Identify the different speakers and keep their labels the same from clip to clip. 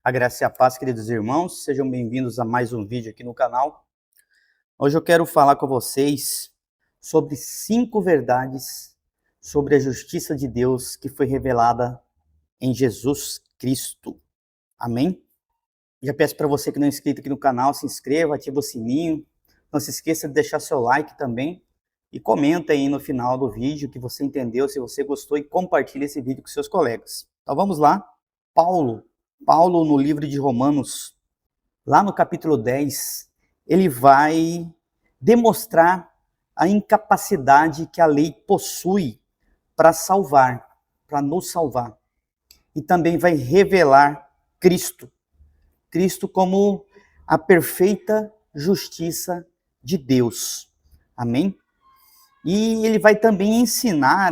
Speaker 1: A graça e a paz, queridos irmãos, sejam bem-vindos a mais um vídeo aqui no canal. Hoje eu quero falar com vocês sobre 5 verdades sobre a justiça de Deus que foi revelada em Jesus Cristo. Amém? Já peço para você que não é inscrito aqui no canal, se inscreva, ativa o sininho. Não se esqueça de deixar seu like também e comenta aí no final do vídeo o que você entendeu, se você gostou, e compartilhe esse vídeo com seus colegas. Então vamos lá. Paulo, no livro de Romanos, lá no capítulo 10, ele vai demonstrar a incapacidade que a lei possui para salvar, para nos salvar. E também vai revelar Cristo como a perfeita justiça de Deus. Amém? E ele vai também ensinar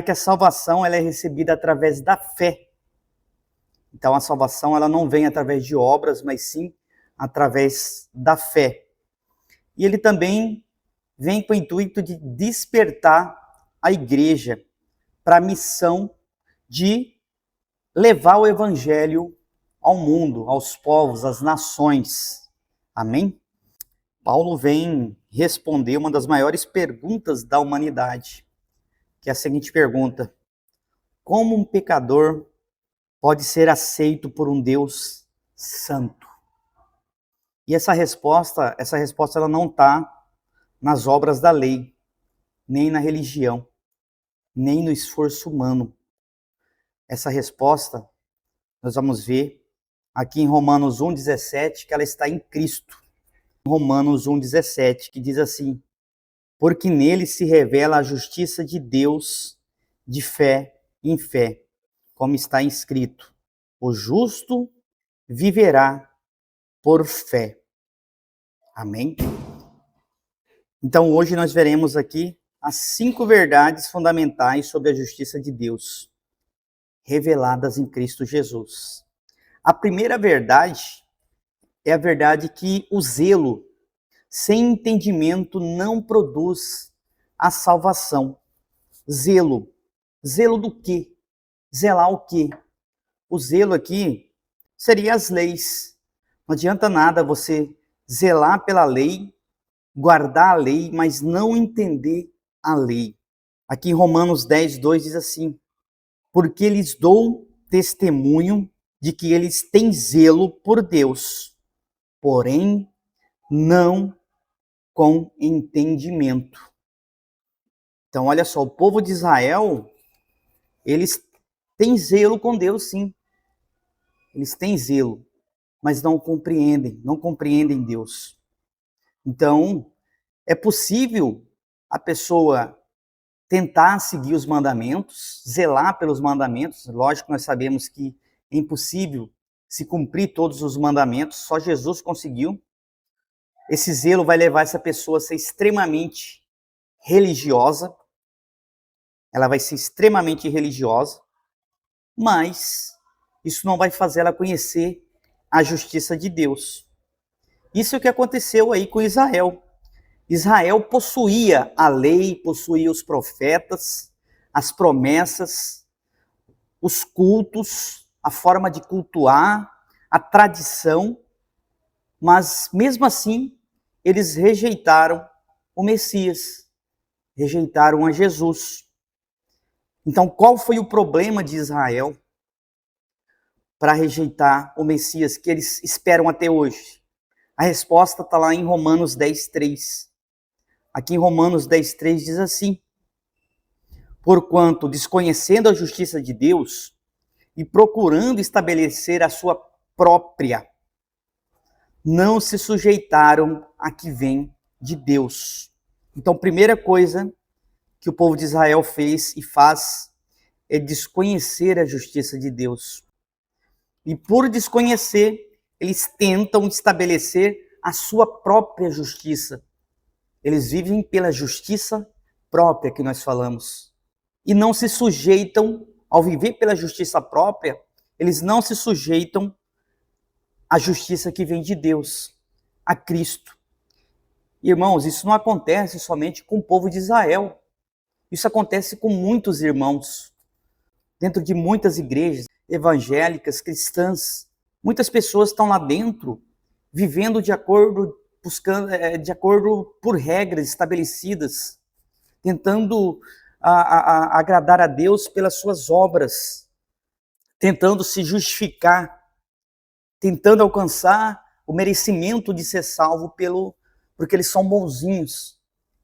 Speaker 1: que a salvação ela é recebida através da fé. Então a salvação ela não vem através de obras, mas sim através da fé. E ele também vem com o intuito de despertar a igreja para a missão de levar o evangelho ao mundo, aos povos, às nações. Amém? Paulo vem responder uma das maiores perguntas da humanidade, que é a seguinte pergunta: como um pecador pode ser aceito por um Deus santo? E essa resposta ela não está nas obras da lei, nem na religião, nem no esforço humano. Essa resposta nós vamos ver aqui em Romanos 1,17, que ela está em Cristo. Romanos 1,17, que diz assim: porque nele se revela a justiça de Deus de fé em fé, como está escrito: o justo viverá por fé. Amém? Então hoje nós veremos aqui as 5 verdades fundamentais sobre a justiça de Deus, reveladas em Cristo Jesus. A primeira verdade é a verdade que o zelo sem entendimento não produz a salvação. Zelo. Zelo do quê? Zelar o quê? O zelo aqui seria as leis. Não adianta nada você zelar pela lei, guardar a lei, mas não entender a lei. Aqui em Romanos 10:2 diz assim: porque lhes dou testemunho de que eles têm zelo por Deus, porém não com entendimento. Então, olha só, o povo de Israel, eles têm zelo com Deus, sim. Eles têm zelo, mas não compreendem Deus. Então, é possível a pessoa tentar seguir os mandamentos, zelar pelos mandamentos. Lógico que nós sabemos que é impossível se cumprir todos os mandamentos, só Jesus conseguiu. Esse zelo vai levar essa pessoa a ser extremamente religiosa, ela vai ser extremamente religiosa, mas isso não vai fazer ela conhecer a justiça de Deus. Isso é o que aconteceu aí com Israel. Israel possuía a lei, possuía os profetas, as promessas, os cultos, a forma de cultuar, a tradição, mas mesmo assim eles rejeitaram o Messias, rejeitaram a Jesus. Então, qual foi o problema de Israel para rejeitar o Messias que eles esperam até hoje? A resposta está lá em Romanos 10:3. Aqui em Romanos 10:3 diz assim: porquanto, desconhecendo a justiça de Deus e procurando estabelecer a sua própria, não se sujeitaram a que vem de Deus. Então, primeira coisa que o povo de Israel fez e faz é desconhecer a justiça de Deus. E por desconhecer, eles tentam estabelecer a sua própria justiça. Eles vivem pela justiça própria que nós falamos. E não se sujeitam, ao viver pela justiça própria, eles não se sujeitam à justiça que vem de Deus, a Cristo. Irmãos, isso não acontece somente com o povo de Israel. Isso acontece com muitos irmãos, dentro de muitas igrejas. evangélicas, cristãs. Muitas pessoas estão lá dentro, vivendo de acordo, de acordo por regras estabelecidas, tentando agradar a Deus pelas suas obras, tentando se justificar, tentando alcançar o merecimento de ser salvo porque eles são bonzinhos.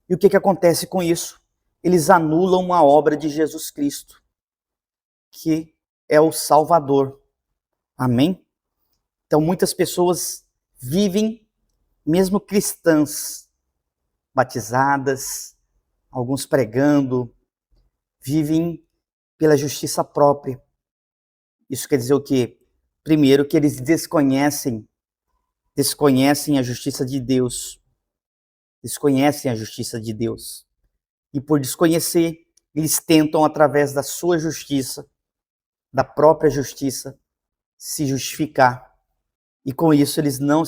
Speaker 1: E o que acontece com isso? Eles anulam a obra de Jesus Cristo, que é o Salvador. Amém? Então muitas pessoas vivem, mesmo cristãs, batizadas, alguns pregando, vivem pela justiça própria. Isso quer dizer o quê? Primeiro, que eles desconhecem a justiça de Deus. Desconhecem a justiça de Deus. E por desconhecer, eles tentam, através da sua justiça, da própria justiça, se justificar. E com isso, eles não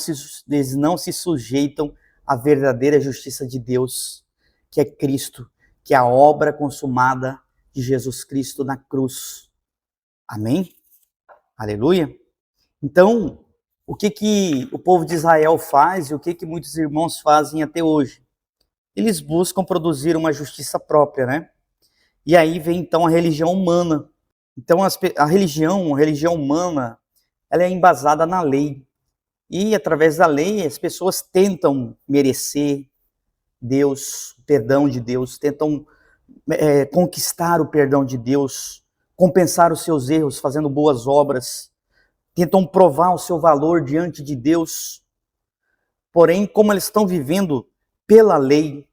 Speaker 1: se sujeitam à verdadeira justiça de Deus, que é Cristo, que é a obra consumada de Jesus Cristo na cruz. Amém? Aleluia? Então, o que o povo de Israel faz e o que muitos irmãos fazem até hoje? Eles buscam produzir uma justiça própria, né? E aí vem então a religião humana. Então a religião humana, ela é embasada na lei. E através da lei as pessoas tentam merecer Deus, o perdão de Deus, tentam conquistar o perdão de Deus, compensar os seus erros fazendo boas obras, tentam provar o seu valor diante de Deus. Porém, como eles estão vivendo pela lei,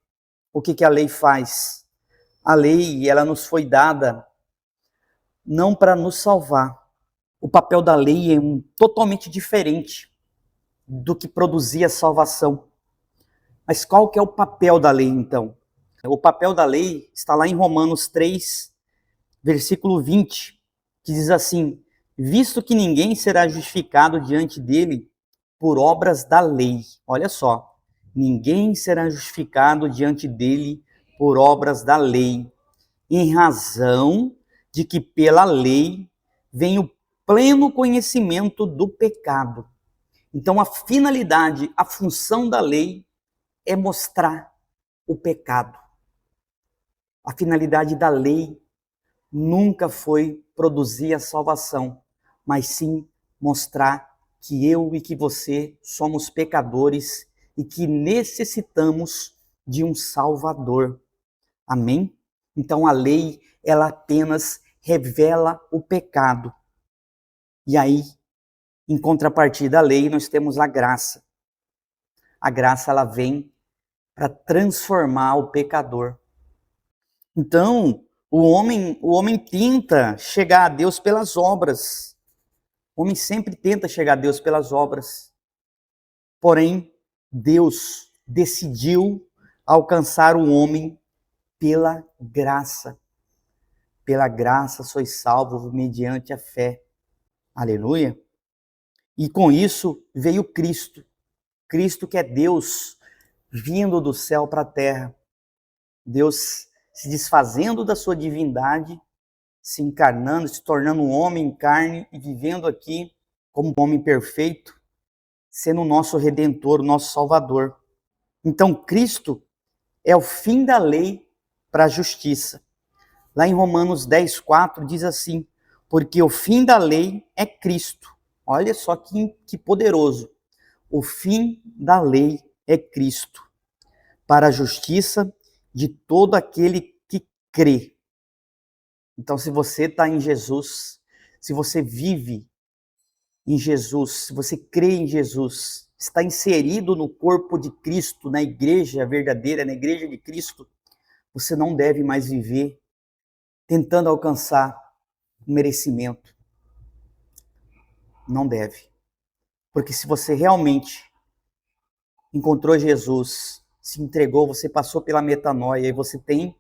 Speaker 1: o que a lei faz? A lei, ela nos foi dada não para nos salvar. O papel da lei é totalmente diferente do que produzir a salvação. Mas qual que é o papel da lei, então? O papel da lei está lá em Romanos 3, versículo 20, que diz assim: visto que ninguém será justificado diante dele por obras da lei. Olha só, ninguém será justificado diante dele por obras da lei, em razão de que pela lei vem o pleno conhecimento do pecado. Então a finalidade, a função da lei é mostrar o pecado. A finalidade da lei nunca foi produzir a salvação, mas sim mostrar que eu e que você somos pecadores e que necessitamos de um Salvador. Amém? Então a lei, ela apenas revela o pecado. E aí, em contrapartida à lei, nós temos a graça. A graça, ela vem para transformar o pecador. Então, o homem tenta chegar a Deus pelas obras. O homem sempre tenta chegar a Deus pelas obras. Porém, Deus decidiu alcançar o homem pela graça. Pela graça sois salvos mediante a fé. Aleluia. E com isso veio Cristo. Cristo que é Deus vindo do céu para a terra. Deus se desfazendo da sua divindade, se encarnando, se tornando um homem em carne e vivendo aqui como um homem perfeito, sendo o nosso Redentor, o nosso Salvador. Então, Cristo é o fim da lei para a justiça. Lá em Romanos 10, 4, diz assim: porque o fim da lei é Cristo. Olha só que poderoso. O fim da lei é Cristo, para a justiça de todo aquele que crê. Então, se você está em Jesus, se você vive em Jesus, se você crê em Jesus, está inserido no corpo de Cristo, na igreja verdadeira, na igreja de Cristo, você não deve mais viver tentando alcançar o merecimento. Não deve. Porque se você realmente encontrou Jesus, se entregou, você passou pela metanoia e você tem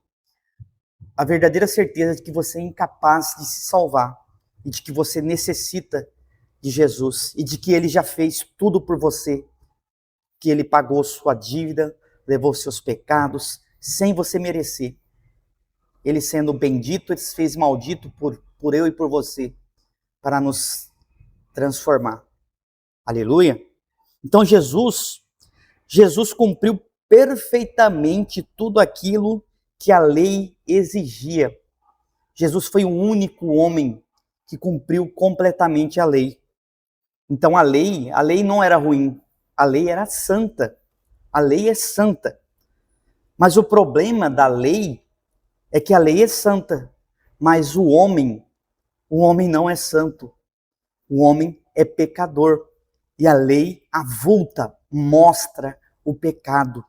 Speaker 1: a verdadeira certeza de que você é incapaz de se salvar e de que você necessita de Jesus e de que Ele já fez tudo por você, que Ele pagou sua dívida, levou seus pecados sem você merecer. Ele sendo bendito, Ele se fez maldito por eu e por você, para nos transformar. Aleluia? Então Jesus cumpriu perfeitamente tudo aquilo que a lei exigia. Jesus foi o único homem que cumpriu completamente a lei. Então a lei não era ruim, a lei era santa. A lei é santa. Mas o problema da lei é que a lei é santa, mas o homem não é santo. O homem é pecador. E a lei avulta, mostra o pecado.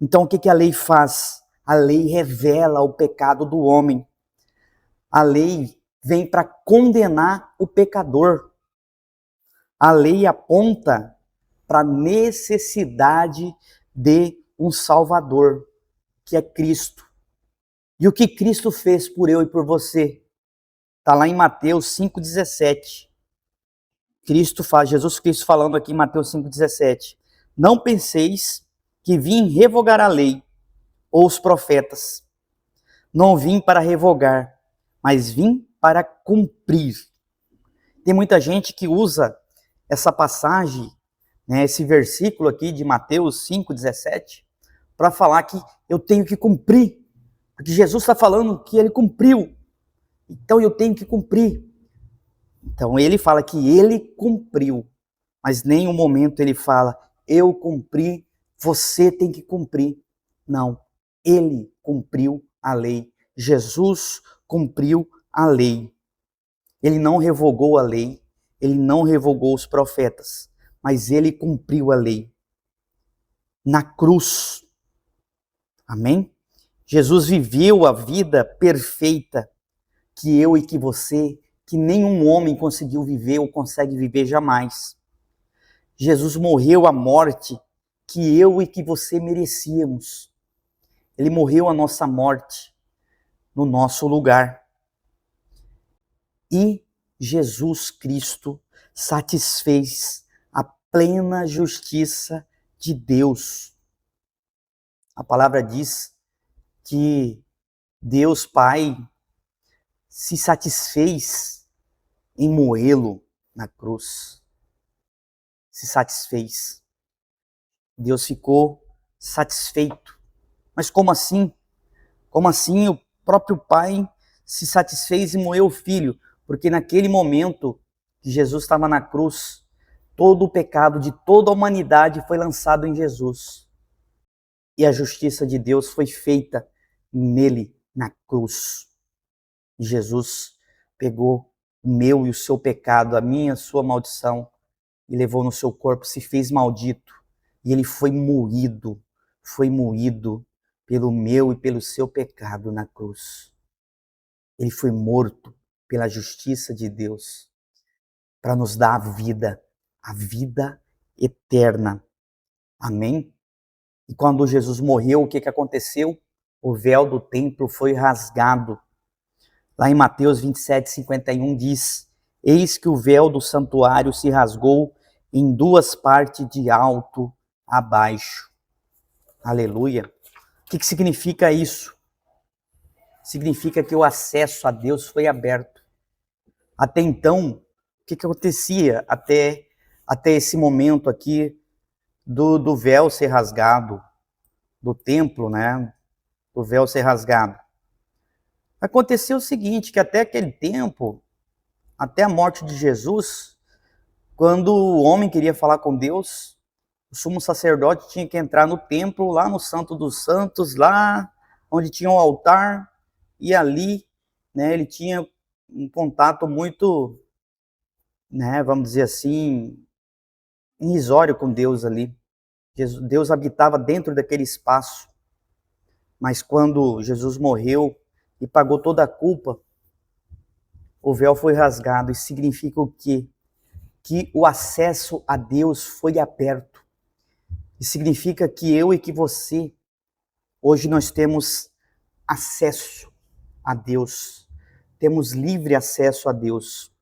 Speaker 1: Então o que a lei faz? A lei revela o pecado do homem. A lei vem para condenar o pecador. A lei aponta para a necessidade de um Salvador, que é Cristo. E o que Cristo fez por eu e por você? Está lá em Mateus 5,17. Jesus Cristo falando aqui em Mateus 5,17. Não penseis que vim revogar a lei ou os profetas. Não vim para revogar, mas vim para cumprir. Tem muita gente que usa essa passagem, né, esse versículo aqui de Mateus 5,17, para falar que eu tenho que cumprir. Porque Jesus está falando que ele cumpriu. Então eu tenho que cumprir. Então ele fala que ele cumpriu. Mas em nenhum momento ele fala, eu cumpri, você tem que cumprir. Não, ele cumpriu a lei. Jesus cumpriu a lei. Ele não revogou a lei, ele não revogou os profetas, mas ele cumpriu a lei. Na cruz. Amém? Jesus viveu a vida perfeita que eu e que você, que nenhum homem conseguiu viver ou consegue viver jamais. Jesus morreu a morte que eu e que você merecíamos. Ele morreu a nossa morte no nosso lugar. E Jesus Cristo satisfez a plena justiça de Deus. A palavra diz que Deus Pai se satisfez em moê-lo na cruz. Se satisfez. Deus ficou satisfeito. Mas como assim? Como assim o próprio Pai se satisfez em moer o Filho? Porque naquele momento que Jesus estava na cruz, todo o pecado de toda a humanidade foi lançado em Jesus. E a justiça de Deus foi feita nele, na cruz. E Jesus pegou o meu e o seu pecado, a minha e a sua maldição, e levou no seu corpo, se fez maldito. E ele foi moído pelo meu e pelo seu pecado na cruz. Ele foi morto pela justiça de Deus, para nos dar a vida eterna. Amém? E quando Jesus morreu, o que aconteceu? O véu do templo foi rasgado. Lá em Mateus 27:51 diz, eis que o véu do santuário se rasgou em duas partes de alto a baixo. Aleluia. O que significa isso? Significa que o acesso a Deus foi aberto. Até então, o que acontecia até esse momento aqui do véu ser rasgado, do templo, né? Do véu ser rasgado. Aconteceu o seguinte, que até aquele tempo, até a morte de Jesus, quando o homem queria falar com Deus, o sumo sacerdote tinha que entrar no templo, lá no Santo dos Santos, lá onde tinha o altar, e ali, né, ele tinha um contato muito, né, vamos dizer assim, irrisório com Deus ali. Deus habitava dentro daquele espaço. Mas quando Jesus morreu e pagou toda a culpa, o véu foi rasgado. Isso significa o quê? Que o acesso a Deus foi aberto. Isso significa que eu e que você, hoje nós temos acesso a Deus. Temos livre acesso a Deus.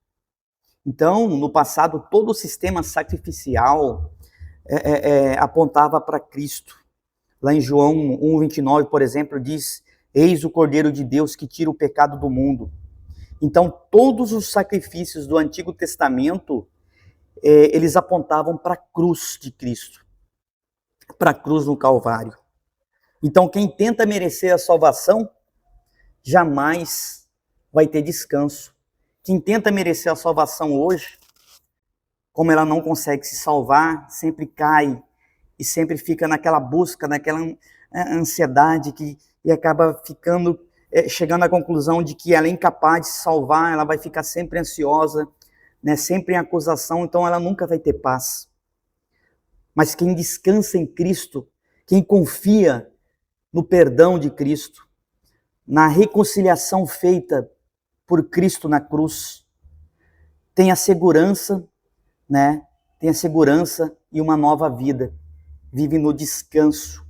Speaker 1: Então, no passado, todo o sistema sacrificial apontava para Cristo. Lá em João 1:29, por exemplo, diz, eis o Cordeiro de Deus que tira o pecado do mundo. Então, todos os sacrifícios do Antigo Testamento, eles apontavam para a cruz de Cristo, para a cruz no Calvário. Então, quem tenta merecer a salvação, jamais vai ter descanso. Quem tenta merecer a salvação hoje, como ela não consegue se salvar, sempre cai e sempre fica naquela busca, naquela ansiedade e acaba chegando à conclusão de que ela é incapaz de se salvar, ela vai ficar sempre ansiosa, né, sempre em acusação, então ela nunca vai ter paz. Mas quem descansa em Cristo, quem confia no perdão de Cristo, na reconciliação feita por Cristo na cruz, tem a segurança, né? Tem a segurança e uma nova vida. Vive no descanso.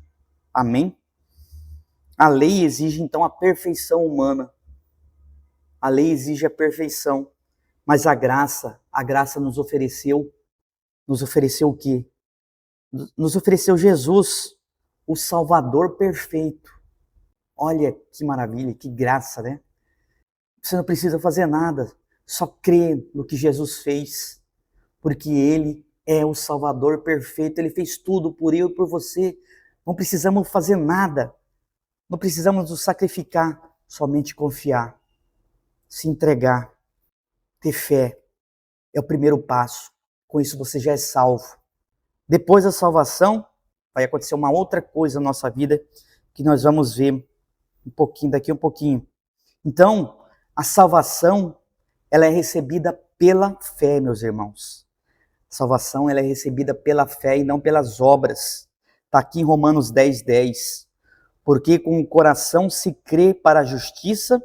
Speaker 1: Amém? A lei exige, então, a perfeição humana. A lei exige a perfeição. Mas a graça nos ofereceu o quê? Nos ofereceu Jesus, o Salvador perfeito. Olha que maravilha, que graça, né? Você não precisa fazer nada, só crer no que Jesus fez, porque Ele é o Salvador perfeito, Ele fez tudo por eu e por você. Não precisamos fazer nada, não precisamos nos sacrificar, somente confiar, se entregar, ter fé. É o primeiro passo. Com isso você já é salvo. Depois da salvação, vai acontecer uma outra coisa na nossa vida que nós vamos ver daqui a um pouquinho. Então, a salvação, ela é recebida pela fé, meus irmãos. A salvação, ela é recebida pela fé e não pelas obras. Está aqui em Romanos 10:10. Porque com o coração se crê para a justiça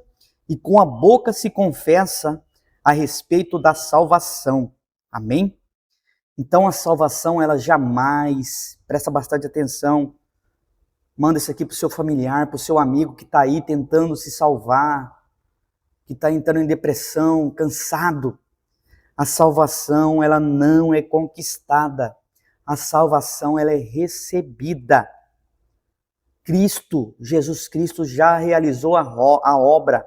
Speaker 1: e com a boca se confessa a respeito da salvação. Amém? Então a salvação, ela jamais, presta bastante atenção, manda isso aqui para o seu familiar, para o seu amigo que está aí tentando se salvar, que está entrando em depressão, cansado. A salvação, ela não é conquistada. A salvação, ela é recebida. Jesus Cristo já realizou a obra.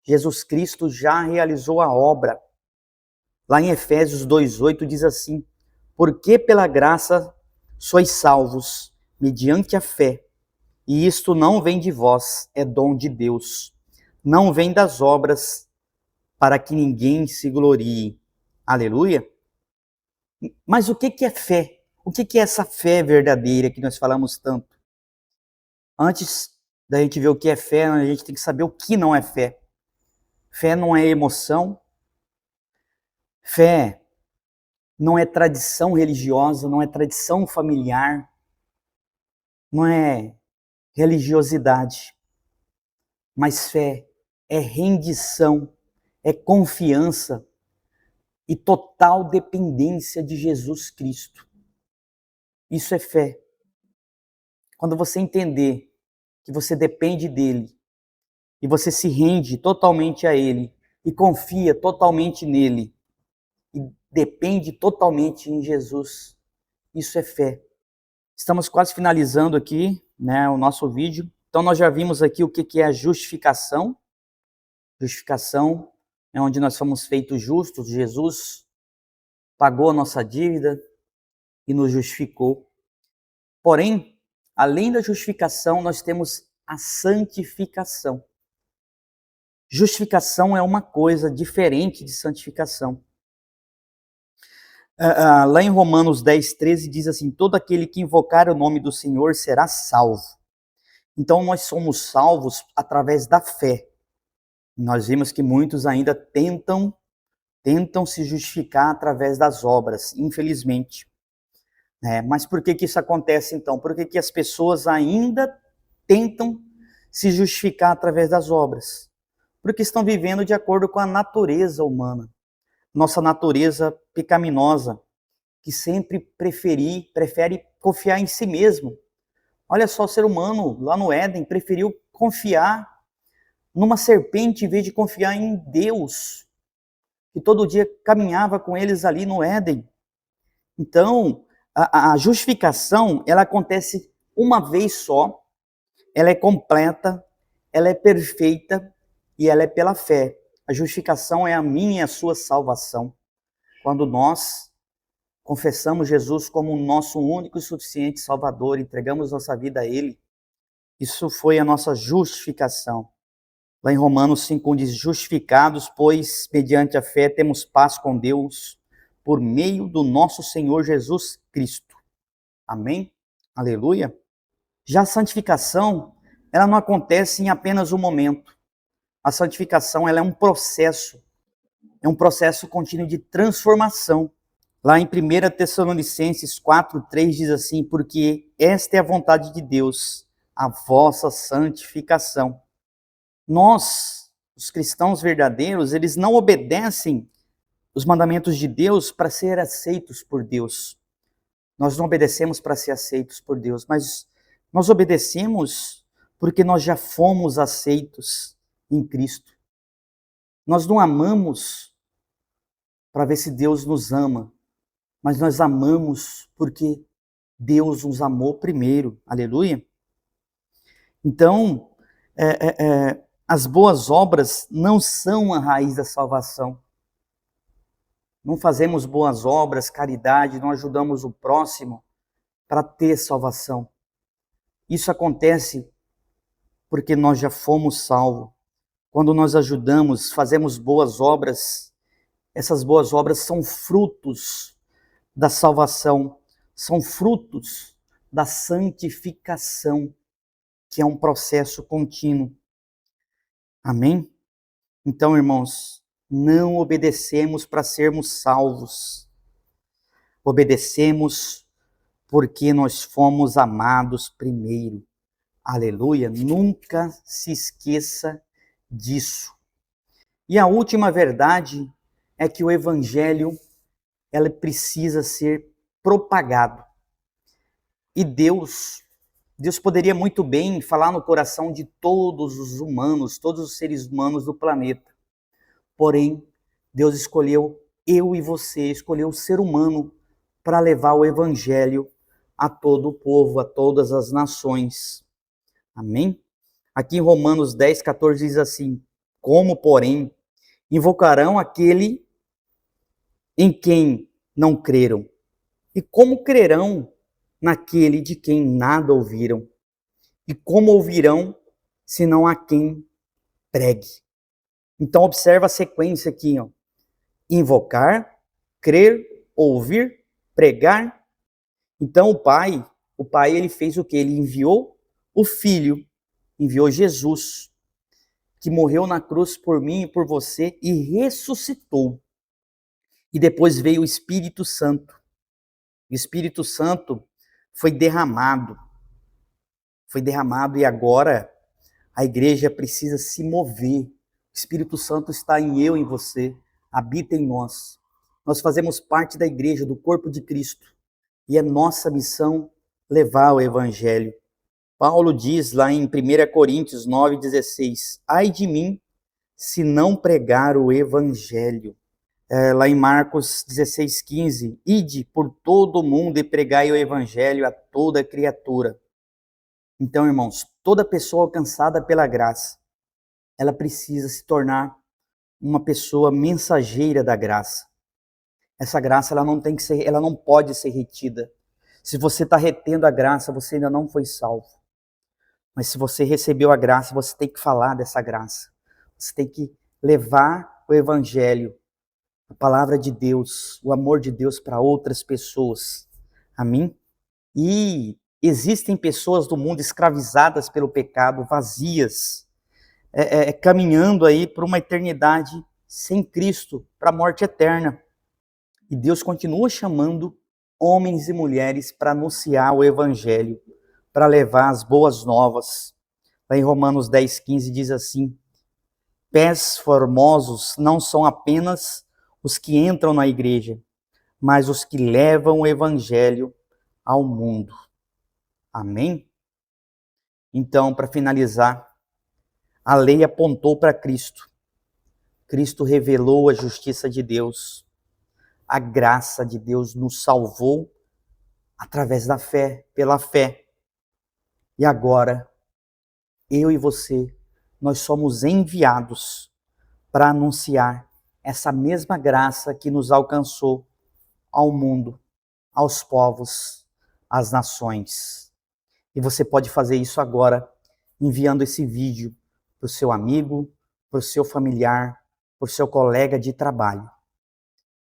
Speaker 1: Jesus Cristo já realizou a obra. Lá em Efésios 2:8 diz assim: porque pela graça sois salvos, mediante a fé, e isto não vem de vós, é dom de Deus. Não vem das obras, para que ninguém se glorie. Aleluia? Mas o que é fé? O que é essa fé verdadeira que nós falamos tanto? Antes da gente ver o que é fé, a gente tem que saber o que não é fé. Fé não é emoção. Fé não é tradição religiosa, não é tradição familiar, não é religiosidade. Mas fé é rendição, é confiança e total dependência de Jesus Cristo. Isso é fé. Quando você entender que você depende dele e você se rende totalmente a ele e confia totalmente nele e depende totalmente em Jesus, isso é fé. Estamos quase finalizando aqui, né, o nosso vídeo. Então nós já vimos aqui o que é a justificação. Justificação é onde nós fomos feitos justos. Jesus pagou a nossa dívida e nos justificou. Porém, além da justificação, nós temos a santificação. Justificação é uma coisa diferente de santificação. Lá em Romanos 10:13 diz assim: todo aquele que invocar o nome do Senhor será salvo. Então nós somos salvos através da fé. Nós vimos que muitos ainda tentam se justificar através das obras, infelizmente. Mas por que isso acontece então? Por que as pessoas ainda tentam se justificar através das obras? Porque estão vivendo de acordo com a natureza humana. Nossa natureza pecaminosa, que sempre prefere confiar em si mesmo. Olha só, o ser humano lá no Éden preferiu confiar numa serpente em vez de confiar em Deus, que todo dia caminhava com eles ali no Éden. Então, a justificação, ela acontece uma vez só, ela é completa, ela é perfeita e ela é pela fé. A justificação é a minha e a sua salvação. Quando nós confessamos Jesus como o nosso único e suficiente Salvador, entregamos nossa vida a Ele, isso foi a nossa justificação. Lá em Romanos 5 diz, justificados, pois, mediante a fé, temos paz com Deus, por meio do nosso Senhor Jesus Cristo. Amém? Aleluia? Já a santificação, ela não acontece em apenas um momento. A santificação, ela é um processo contínuo de transformação. Lá em 1 Tessalonicenses 4:3 diz assim, porque esta é a vontade de Deus, a vossa santificação. Nós, os cristãos verdadeiros, eles não obedecem os mandamentos de Deus para ser aceitos por Deus. Nós não obedecemos para ser aceitos por Deus, mas nós obedecemos porque nós já fomos aceitos em Cristo. Nós não amamos para ver se Deus nos ama, mas nós amamos porque Deus nos amou primeiro. Aleluia? Então, as boas obras não são a raiz da salvação. Não fazemos boas obras, caridade, não ajudamos o próximo para ter salvação. Isso acontece porque nós já fomos salvos. Quando nós ajudamos, fazemos boas obras, essas boas obras são frutos da salvação, são frutos da santificação, que é um processo contínuo. Amém? Então, irmãos, não obedecemos para sermos salvos. Obedecemos porque nós fomos amados primeiro. Aleluia! Nunca se esqueça disso. E a última verdade é que o evangelho, ela precisa ser propagado. E Deus poderia muito bem falar no coração de todos os humanos, todos os seres humanos do planeta. Porém, Deus escolheu eu e você, escolheu o ser humano para levar o evangelho a todo o povo, a todas as nações. Amém? Aqui em Romanos 10:14 diz assim, como, porém, invocarão aquele em quem não creram? E como crerão naquele de quem nada ouviram? E como ouvirão, se não há quem pregue? Então, observa a sequência aqui, ó. Invocar, crer, ouvir, pregar. Então, o Pai, ele fez o quê? Ele enviou o Filho, enviou Jesus, que morreu na cruz por mim e por você e ressuscitou. E depois veio o Espírito Santo. O Espírito Santo foi derramado e agora a igreja precisa se mover. O Espírito Santo está em eu, em você, habita em nós. Nós fazemos parte da igreja, do corpo de Cristo. E é nossa missão levar o evangelho. Paulo diz lá em 1 Coríntios 9:16, ai de mim se não pregar o evangelho. Lá em Marcos 16:15, ide por todo o mundo e pregai o evangelho a toda criatura. Então, irmãos, toda pessoa alcançada pela graça, ela precisa se tornar uma pessoa mensageira da graça. Essa graça ela não pode ser retida. Se você está retendo a graça, você ainda não foi salvo. Mas se você recebeu a graça, você tem que falar dessa graça. Você tem que levar o evangelho, a palavra de Deus, o amor de Deus para outras pessoas. Amém? E existem pessoas do mundo escravizadas pelo pecado, vazias, caminhando aí para uma eternidade sem Cristo, para a morte eterna. E Deus continua chamando homens e mulheres para anunciar o evangelho, para levar as boas novas. Lá em Romanos 10:15 diz assim, pés formosos não são apenas os que entram na igreja, mas os que levam o evangelho ao mundo. Amém? Então, para finalizar, a lei apontou para Cristo. Cristo revelou a justiça de Deus. A graça de Deus nos salvou através da fé, pela fé. E agora, eu e você, nós somos enviados para anunciar essa mesma graça que nos alcançou ao mundo, aos povos, às nações. E você pode fazer isso agora, enviando esse vídeo para o seu amigo, para o seu familiar, para o seu colega de trabalho.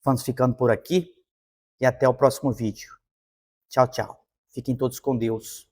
Speaker 1: Vamos ficando por aqui e até o próximo vídeo. Tchau, tchau. Fiquem todos com Deus.